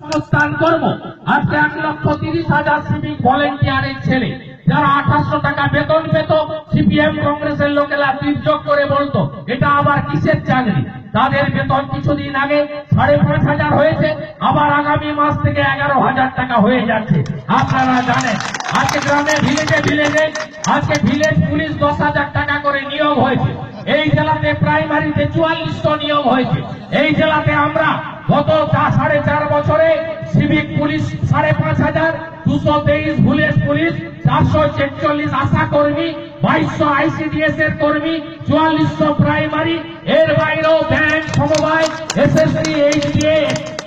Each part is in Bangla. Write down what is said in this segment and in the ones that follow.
অনুষ্ঠান করবো। আজকে 1,30,000 সিভিক ভলেন্টিয়ারের ছেলে যারা 2800 টাকা বেতন পেত, সিপিএম কংগ্রেসের লোকেরা তির্যক করে বলতো এটা আবার কিসের চাকরি। তাদের বেতন কিছুদিন আগে 5,500 হয়েছে, আবার আগামী মাস থেকে 11,000 টাকা হয়ে যাচ্ছে। আপনারা জানেন আজকে গ্রামে ভিলেজে আজকে ভিলেজ পুলিশ 10,000 টাকা করে নিয়োগ হয়েছে। এই জেলাতে প্রাইমারিতে 44টা নিয়োগ হয়েছে। এই জেলাতে আমরা গত 4.5 বছরে সিভিক পুলিশ 5,500, 223 ভিলেজ পুলিশ, 446 আশা কর্মী, 2200 আইসিডিএস এর কর্মী, 4400 প্রাইমারি, এর বাইরেও ব্যাংক, সমবায়, এসএসসি, এইচডিএ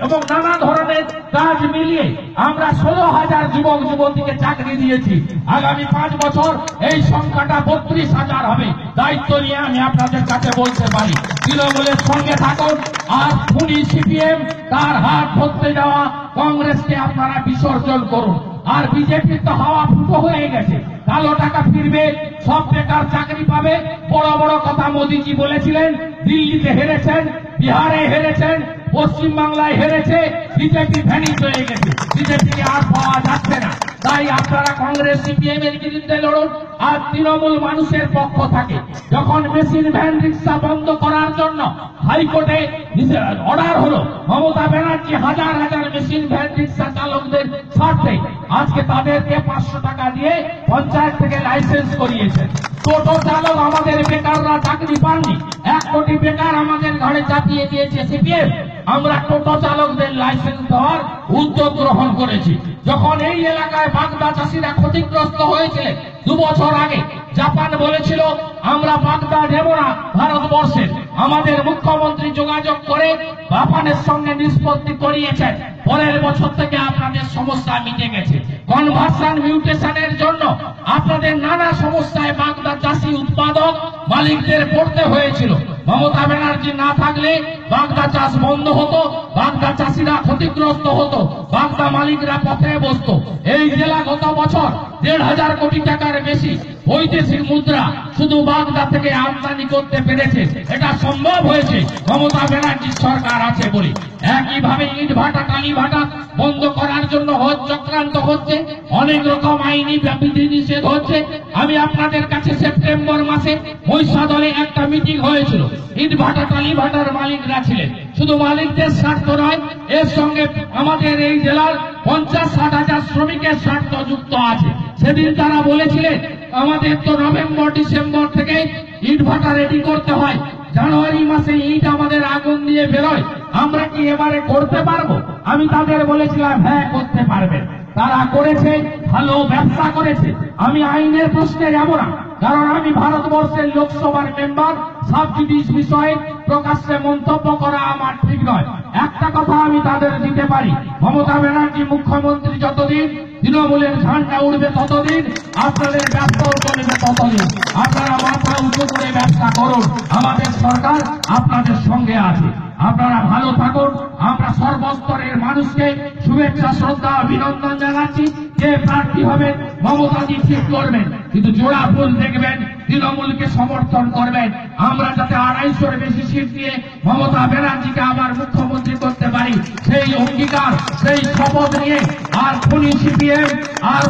এবং নানা ধরনের কাজ মিলিয়ে আমরা 16,000 যুবক যুবতীকে চাকরি দিয়েছি। আগামী 5 বছর এই সংখ্যাটা 32,000 হবে। দায়িত্ব নিয়ে আমি আপনাদের কাছে বলতে পারি, তৃণমূলের সঙ্গে থাকুন আর খুনি সিপিএম তার হাত ধরতে যাওয়া কংগ্রেসকে আপনারা বিসর্জন করুন। আর বিজেপির তো হাওয়া ফুটো হয়ে গেছে, কালো টাকা ফিরবে, সব বেকার চাকরি পাবে। বড় বড় কথা মোদীজি বলেছিলেন, দিল্লিতে হেরেছেন, বিহারে হেরেছেন, পশ্চিম বাংলায় হেরেছে, বিজেপি ভ্যানিশ হয়ে গেছে, বিজেপিকে আর পাওয়া যাচ্ছে না। তাই আপনারা কংগ্রেস সিপিএম এর বিরুদ্ধে লড়ুন আর তৃণমূল মানুষের পক্ষ থাকে। যখন মেশিন ভ্যান রিক্সা বন্ধ করার জন্য হাইকোর্টে অর্ডার হলো, মমতা ব্যানার্জি হাজার হাজার মেশিন ভ্যান রিক্সা চালকদের ছাড়তে আজকে তাদেরকে 500 টাকা দিয়ে পঞ্চায়েত থেকে লাইসেন্স করিয়েছেন। টোটো চালক আমাদের বেকাররা চাকরি পাননি, 1 কোটি বেকার আমাদের ঘরে চাপিয়ে দিয়েছে সিপিএম। আমরা টোটো চালকদের লাইসেন্স দেওয়ার উদ্যোগ গ্রহণ করেছি। যখন এই এলাকায় বাগদা চাষিরা ক্ষতিগ্রস্ত হয়েছিলেন 2 বছর আগে, জাপান বলেছিল আমরা বাগদা দেব না ভারতবর্ষের, আমাদের মুখ্যমন্ত্রী যোগাযোগ করে জাপানের সঙ্গে নিষ্পত্তি করিয়েছেন। পরের বছর থেকে আপনাদের সমস্যা মিটে গেছে। কনভার্সন মিউটেশনের জন্য আপনাদের নানা সমস্যায় বাগদা চাষি উৎপাদক মালিকদের পড়তে হয়েছিল। মমতা ব্যানার্জি না থাকলে বাগদা চাষ বন্ধ হতো, বাগদা চাষিরা ক্ষতিগ্রস্ত হতো, বাগদা মালিকরা পথে বসতো। এই জেলা গত বছর 1,500 কোটি টাকার বেশি বৈদেশিক মুদ্রা শুধু বাগদা থেকে আমদানি করতে পেরেছে। এটা সম্ভব হয়েছে মমতা ব্যানার্জির সরকার আছে বলে। একইভাবে ইট ভাটা, টালি ভাটা বন্ধ করার জন্য চক্রান্ত হচ্ছে, অনেক রকম আইনি বিধি নিষেধ হচ্ছে। আমি আপনাদের কাছে সেপ্টেম্বর মাসে মহিষাদলে একটা মিটিং হয়েছিল, ইট ভাটা, টালি ভাটার মালিকরা ছিলেন। শুধু মালিকদের স্বার্থ নয়, এর সঙ্গে আমাদের এই জেলার 50-60 হাজার শ্রমিকের স্বার্থ যুক্ত আছে। সেদিন তারা বলেছিলেন আমাদের তো নভেম্বর ডিসেম্বর থেকে ইট ভাটা রেডি করতে হয়, জানুয়ারি মাসে ইট আমাদের আগুন দিয়ে বেরোয়, আমরা কি এবারে করতে পারবো? আমি তাদের বলেছিলাম হ্যাঁ করতে পারবেন। তারা করেছে, ভালো ব্যবসা করেছে। আমি আইনের প্রশ্নে যাব না, কারণ আমি ভারতবর্ষের লোকসভার মেম্বার, সাবজুডিস বিষয়ে প্রকাশ্যে মন্তব্য করা আমার ঠিক নয়। একটা কথা আমি তাদের দিতে পারি, মমতা ব্যানার্জি মুখ্যমন্ত্রী যতদিন, তৃণমূলের ঝান্ডা উঠবে ততদিন, আপনাদের ব্যবসা চলবে ততদিন। আপনারা মাথা উঁচু করে ব্যবসা করুন, আমাদের সরকার আপনাদের সঙ্গে আছে। আপনারা ভালো থাকুন। আমরা সর্বস্তরের মানুষকে শুভেচ্ছা, শ্রদ্ধা, অভিনন্দন জানাচ্ছি। যে প্রার্থী হবে মমতাজি ঠিক করবেন, কিন্তু জোড়া ফুল দেখবেন, তৃণমূলকে সমর্থন করবেন। আমরা যাতে 250-এর বেশি সিট দিয়ে মমতা ব্যানার্জিকে আবার মুখ্যমন্ত্রী করতে পারি, সেই অঙ্গীকার, সেই শপথ নিয়ে আর খুনি সিপিএম আর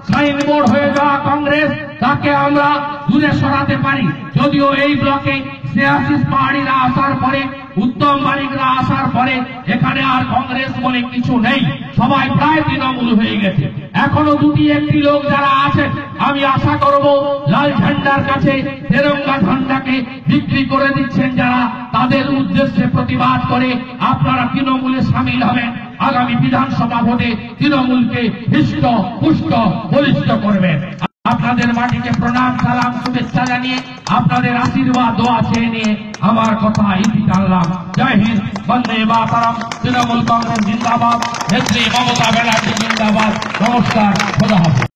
সাইনবোর্ড হয়ে যাওয়া কংগ্রেস, তাকে আমরা দূরে সরাতে পারি। যদিও এই ব্লকে স্নেহাশিস পাহাড়িরা আসার পরে, উত্তম মালিকরা আসার পরে এখানে আর কংগ্রেস বলে কিছু নেই, সবাই প্রায় তৃণমূল হয়ে গেছে। এখনো 2-1টি লোক যারা আছেন, আমি আশা করব লাল ঝান্ডার কাছে তেরঙ্গা ঝান্ডাকে বিক্রি করে দিচ্ছেন যারা, তাদের উদ্দেশ্যে প্রতিবাদ করে আপনারা তৃণমূলে সামিল হবেন। আগামী বিধানসভা ভোটে তৃণমূলকে হৃষ্ট পুষ্ট বলিষ্ঠ করবেন। আপনাদের মাটিকে প্রণাম, সালাম, শুভেচ্ছা জানিয়ে আপনাদের আশীর্বাদ দোয়া চেয়ে নিয়ে আমার কথা ইতি টানলাম। জয় হিন্দ, বন্দে মাতরম, তৃণমূল কংগ্রেস জিন্দাবাদ, নেত্রী মমতা ব্যানার্জি জিন্দাবাদ। নমস্কার, খোদা হাফেজ।